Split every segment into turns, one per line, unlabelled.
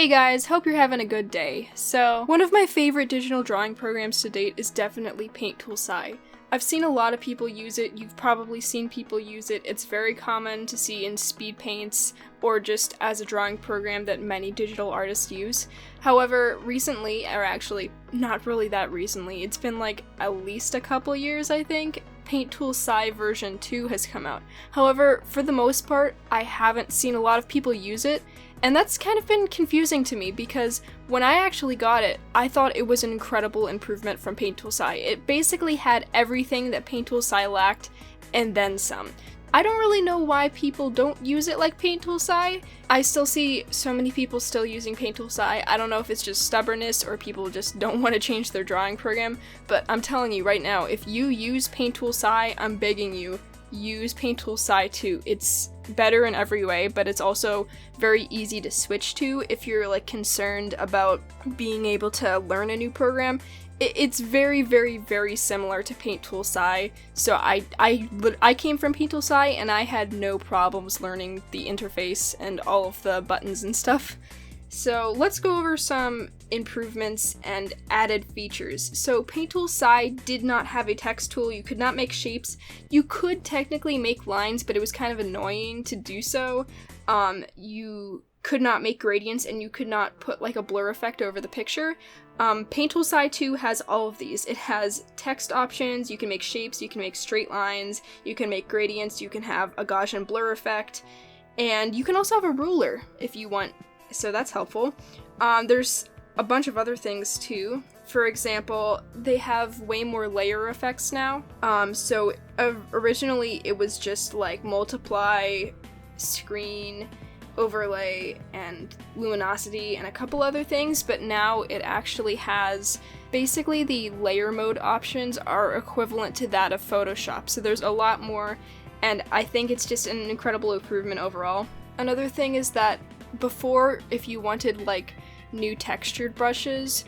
Hey guys, hope you're having a good day. So, one of my favorite digital drawing programs to date is definitely Paint Tool Sai. I've seen a lot of people use it, you've probably seen people use it, it's very common to see in speed paints or just as a drawing program that many digital artists use. However, recently, or actually not really that recently, it's been like at least a couple years I think, Paint Tool Sai version 2 has come out. However, for the most part, I haven't seen a lot of people use it, and that's kind of been confusing to me because when I actually got it, I thought it was an incredible improvement from Paint Tool Sai. It basically had everything that Paint Tool Sai lacked, and then some. I don't really know why people don't use it like Paint Tool Sai. I still see so many people still using Paint Tool Sai. I don't know if it's just stubbornness or people just don't want to change their drawing program, but I'm telling you right now, if you use Paint Tool Sai, I'm begging you, use Paint Tool Sai 2. It's better in every way, but it's also very easy to switch to if you're like concerned about being able to learn a new program. It's very, very, very similar to Paint Tool Sai, so I came from Paint Tool Sai and I had no problems learning the interface and all of the buttons and stuff. So let's go over some improvements and added features. So Paint Tool Sai did not have a text tool, you could not make shapes. You could technically make lines, but it was kind of annoying to do so. You could not make gradients and you could not put like a blur effect over the picture. Paint Tool Sai 2 has all of these. It has text options, you can make shapes, you can make straight lines, you can make gradients, you can have a Gaussian blur effect, and you can also have a ruler if you want, so that's helpful. There's a bunch of other things too. For example, they have way more layer effects now. Originally it was just like multiply, screen, overlay, and luminosity, and a couple other things, but now it actually has basically the layer mode options are equivalent to that of Photoshop, so there's a lot more, and I think it's just an incredible improvement overall. Another thing is that before, if you wanted like new textured brushes,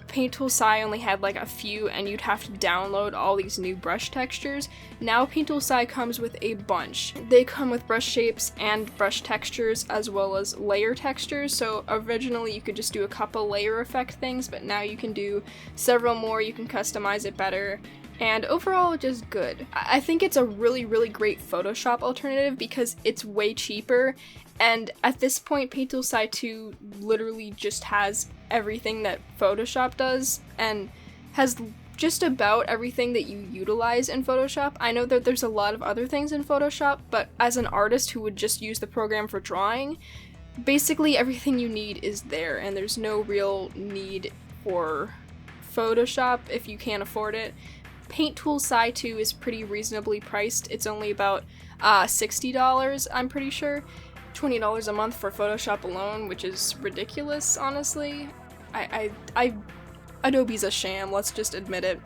Paint Tool Sai only had like a few and you'd have to download all these new brush textures. Now Paint Tool Sai comes with a bunch. They come with brush shapes and brush textures as well as layer textures, so originally you could just do a couple layer effect things, but now you can do several more, you can customize it better, and overall just good. I think it's a really, really great Photoshop alternative because it's way cheaper, and at this point Paint Tool Sai 2 literally just has everything that Photoshop does and has just about everything that you utilize in Photoshop. I know that there's a lot of other things in Photoshop, but as an artist who would just use the program for drawing, basically everything you need is there, and there's no real need for Photoshop if you can't afford it. Paint Tool Sai 2 is pretty reasonably priced. It's only about $60, I'm pretty sure. $20 a month for Photoshop alone, which is ridiculous, honestly. Adobe's a sham, let's just admit it.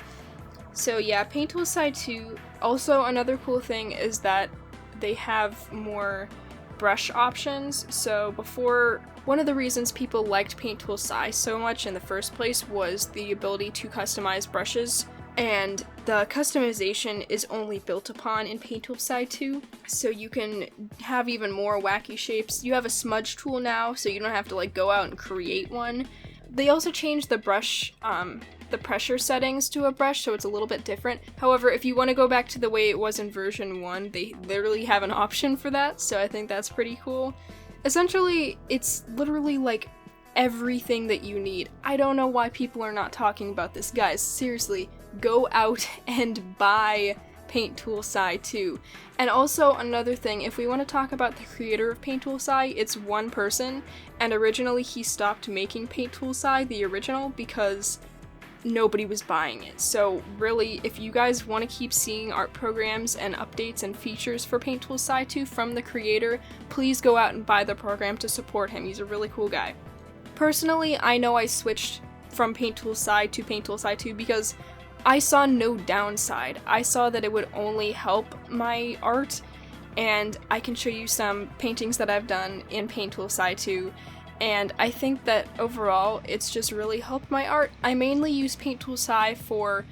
So yeah, Paint Tool Sai 2. Also, another cool thing is that they have more brush options. So before, one of the reasons people liked Paint Tool Sai so much in the first place was the ability to customize brushes, and the customization is only built upon in Paint Tool Sai 2, so you can have even more wacky shapes. You have a smudge tool now, so you don't have to like go out and create one. They also changed the brush, the pressure settings to a brush, so it's a little bit different. However, if you want to go back to the way it was in version 1, they literally have an option for that, so I think that's pretty cool. Essentially, it's literally like everything that you need. I don't know why people are not talking about this. Guys, seriously, go out and buy Paint Tool Sai 2. And also another thing, if we want to talk about the creator of Paint Tool Sai, it's one person, and originally he stopped making Paint Tool Sai, the original, because nobody was buying it. So really, if you guys want to keep seeing art programs and updates and features for Paint Tool Sai 2 from the creator, please go out and buy the program to support him. He's a really cool guy. Personally, I know I switched from Paint Tool Sai to Paint Tool Sai 2 because I saw no downside. I saw that it would only help my art, and I can show you some paintings that I've done in Paint Tool Sai 2, and I think that overall it's just really helped my art. I mainly use Paint Tool Sai for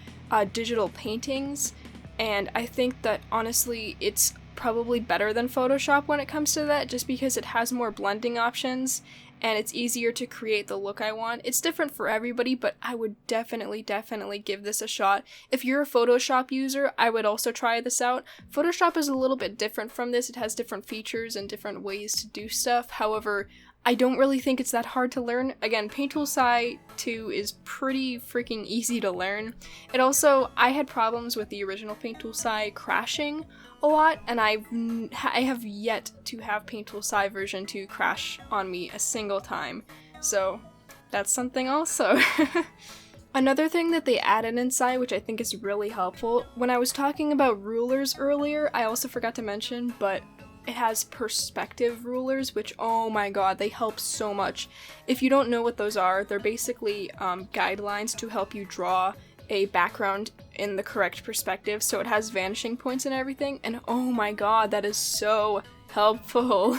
digital paintings, and I think that honestly it's probably better than Photoshop when it comes to that, just because it has more blending options, and it's easier to create the look I want. It's different for everybody, but I would definitely give this a shot. If you're a Photoshop user, I would also try this out. Photoshop is a little bit different from this. It has different features and different ways to do stuff. However, I don't really think it's that hard to learn. Again, Paint Tool SAI 2 is pretty freaking easy to learn. It also, I had problems with the original Paint Tool SAI crashing a lot, and I have yet to have Paint Tool SAI version 2 crash on me a single time. So that's something also. Another thing that they added in SAI, which I think is really helpful, when I was talking about rulers earlier, I also forgot to mention, but it has perspective rulers, which, oh my god, they help so much. If you don't know what those are, they're basically guidelines to help you draw a background in the correct perspective, so it has vanishing points and everything, and oh my god, that is so helpful.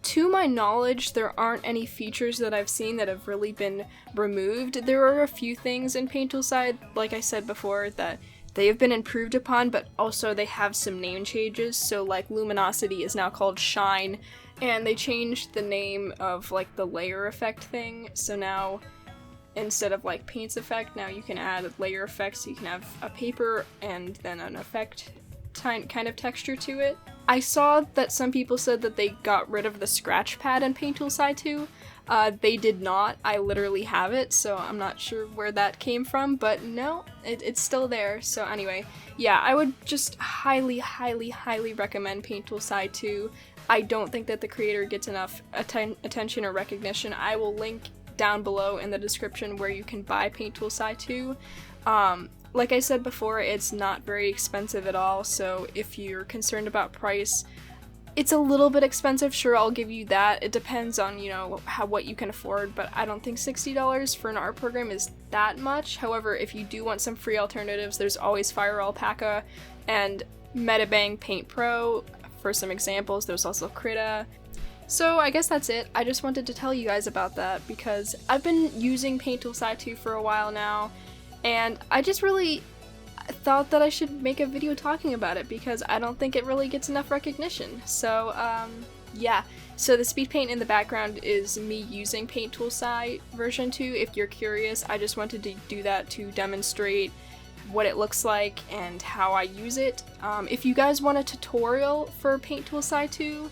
To my knowledge, there aren't any features that I've seen that have really been removed. There are a few things in Paint Tool SAI, like I said before, that they have been improved upon, but also they have some name changes. So like luminosity is now called shine, and they changed the name of like the layer effect thing. So now instead of like paints effect, now you can add layer effects. So you can have a paper and then an effect kind of texture to it. I saw that some people said that they got rid of the scratch pad in Paint Tool SAI 2. They did not. I literally have it, so I'm not sure where that came from, but no, it's still there. So anyway, yeah, I would just highly recommend Paint Tool SAI 2. I don't think that the creator gets enough attention or recognition. I will link down below in the description where you can buy Paint Tool SAI 2. Like I said before, it's not very expensive at all, so if you're concerned about price, it's a little bit expensive, sure, I'll give you that. It depends on, you know, what you can afford, but I don't think $60 for an art program is that much. However, if you do want some free alternatives, there's always Fire Alpaca and Metabang Paint Pro for some examples. There's also Krita. So I guess that's it. I just wanted to tell you guys about that because I've been using Paint Tool SAI 2 for a while now, and I just really thought that I should make a video talking about it because I don't think it really gets enough recognition. So yeah, so the speed paint in the background is me using Paint Tool SAI version 2. If you're curious, I just wanted to do that to demonstrate what it looks like and how I use it. If you guys want a tutorial for Paint Tool SAI 2,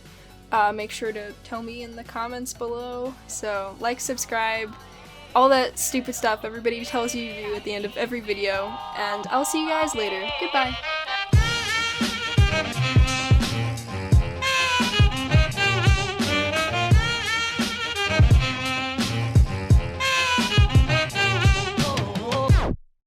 make sure to tell me in the comments below. So like, subscribe, all that stupid stuff everybody tells you to do at the end of every video, and I'll see you guys later. Goodbye!